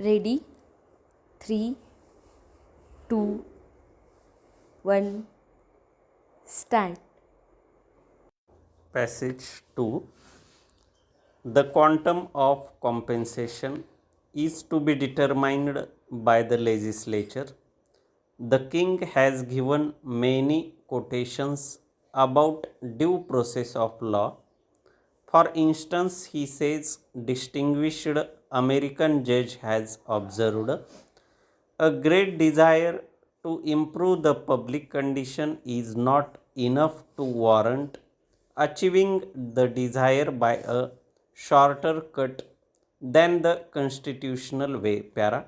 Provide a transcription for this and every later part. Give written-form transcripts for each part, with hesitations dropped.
Ready? 3, 2, 1, start. Passage 2. The quantum of compensation is to be determined by the legislature. The king has given many quotations about due process of law. For instance, he says distinguished American judge has observed a great desire to improve the public condition is not enough to warrant achieving the desire by a shorter cut than the constitutional way. Para.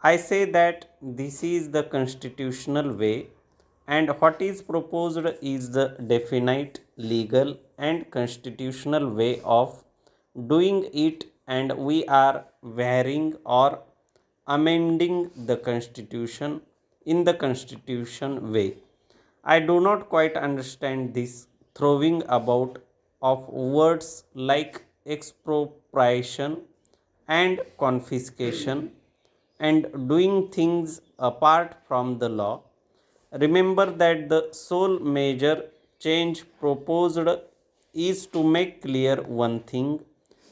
I say that this is the constitutional way, and what is proposed is the definite legal and constitutional way of doing it, and we are varying or amending the constitution in the constitution way. I do not quite understand this throwing about of words like expropriation and confiscation and doing things apart from the law. Remember that the sole major change proposed is to make clear one thing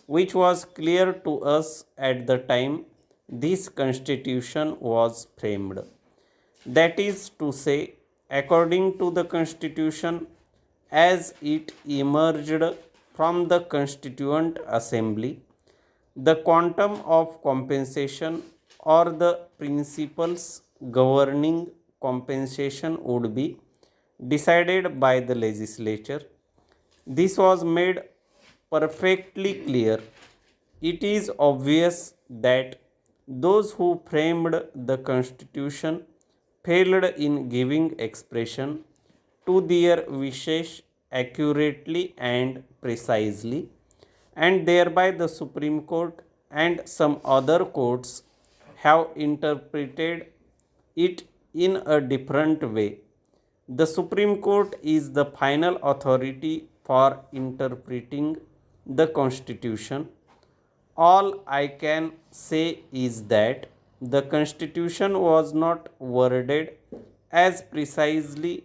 which was clear to us at the time this constitution was framed. That is to say, according to the constitution as it emerged from the Constituent Assembly, the quantum of compensation or the principles governing compensation would be decided by the legislature. This was made perfectly clear. It is obvious that those who framed the Constitution failed in giving expression to their wishes accurately and precisely, and thereby the Supreme Court and some other courts have interpreted it in a different way. The Supreme Court is the final authority for interpreting the Constitution. All I can say is that the Constitution was not worded as precisely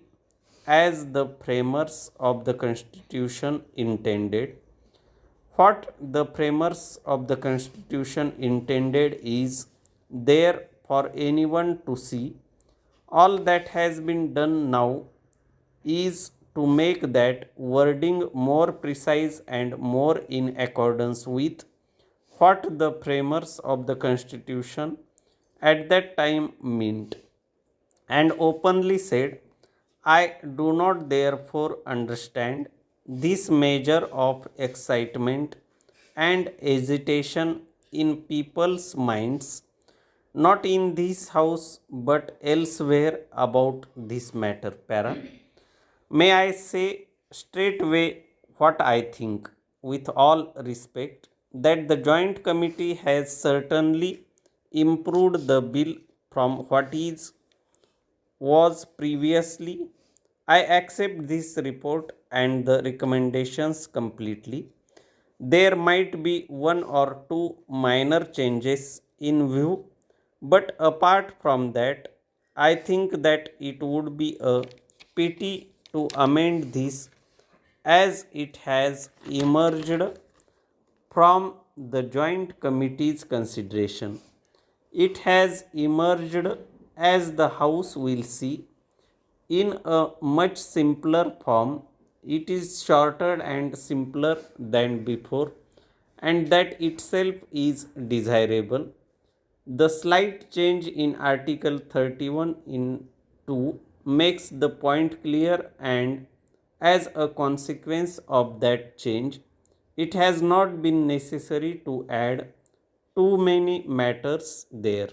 as the framers of the Constitution intended. What the framers of the Constitution intended is there for anyone to see. All that has been done now is to make that wording more precise and more in accordance with what the framers of the Constitution at that time meant, and openly said, I do not therefore understand this measure of excitement and agitation in people's minds, not in this house but elsewhere about this matter. Para. May I say straightway what I think, with all respect, that the Joint Committee has certainly improved the bill from what is was previously. I accept this report and the recommendations completely. There might be one or two minor changes in view, but apart from that, I think that it would be a pity to amend this as it has emerged from the Joint Committee's consideration. It has emerged, as the House will see, in a much simpler form. It is shorter and simpler than before, and that itself is desirable. The slight change in Article 31 in 2 makes the point clear, and as a consequence of that change, it has not been necessary to add too many matters there.